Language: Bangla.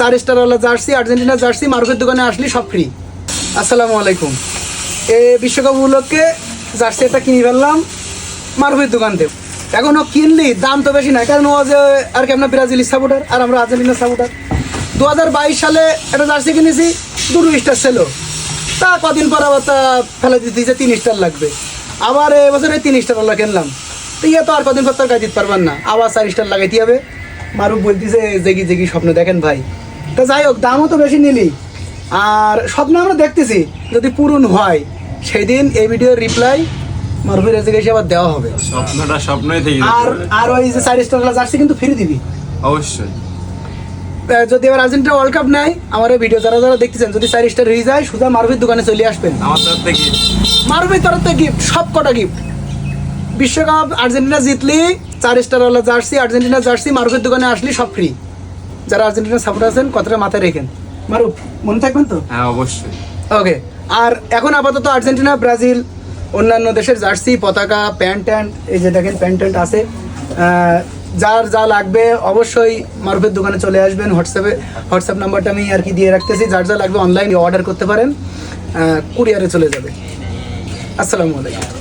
4 স্টারওয়ালা জার্সি, আর্জেন্টিনা জার্সি মারুফের দোকানে আসলে সব ফ্রি। আসসালামু আলাইকুম। এই বিশ্বকাপ উপলক্ষে জার্সি একটা কিনে ফেললাম মারুফের দোকান থেকে। এখনও কিনলি দাম তো বেশি না, কারণ ও যে আর কি আপনার ব্রাজিল সাপোর্টার আর আমরা আর্জেন্টিনার সাপোর্টার। 2022 সালে একটা জার্সি কিনেছি, 2 স্টার ছিল, তা কদিন পর আবার তা ফেলে দিতে যে 3 স্টার লাগবে। আবার এবছরে 3 স্টারওয়ালা কিনলাম, তো ইয়ে তো আর কদিন পর তো গায়ে দিতে পারবেন না, আবার 4 স্টার লাগাইতে হবে। মারুফ বলতেছে জেগি জেগি স্বপ্ন দেখেন ভাই। তো যাই হোক, দামও তো বেশি নিলি, আর স্বপ্ন আমরা দেখতেছি যদি পূরণ হয় সেই দিন এই ভিডিওর রিপ্লাই মারুফের এসে গেছে আবার দেওয়া হবে। স্বপ্নটা স্বপ্নই থেকে আর ওই যে 4 স্টারওয়ালা জার্সি কিন্তু ফ্রি দিবি অবশ্যই। যদি এবার আর্জেন্টিনা ওয়ার্ল্ড কাপ নেয়, আমার এই ভিডিও যারা যারা দেখতেছেন যদি 4 স্টার হয়ে যায়, সোজা মারুফের দোকানে চলে আসবেন। আমার তরফ থেকে মারুফের তরফ থেকে গিফট, সব কটা গিফট। বিশ্বকাপ আর্জেন্টিনা জিতলি 4 স্টারওয়ালা জার্সি, আর্জেন্টিনা জার্সি মারুফের দোকানে আসলে সব ফ্রি। যারা আর্জেন্টিনা সাপোর্ট আছেন কথাটা মাথায় রেখেন। মারুফ মনে থাকবেন তো? হ্যাঁ অবশ্যই। ওকে। আর এখন আপাতত আর্জেন্টিনা, ব্রাজিল, অন্যান্য দেশের জার্সি, পতাকা, প্যান্ট ট্যান্ট, এই যে দেখেন প্যান্ট ট্যান্ট আছে। যার যা লাগবে অবশ্যই মারুফের দোকানে চলে আসবেন। হোয়াটসঅ্যাপ নাম্বারটা আমি আর কি দিয়ে রাখতেছি, যার যা লাগবে অনলাইনে অর্ডার করতে পারেন, কুরিয়ারে চলে যাবে। আসসালামু আলাইকুম।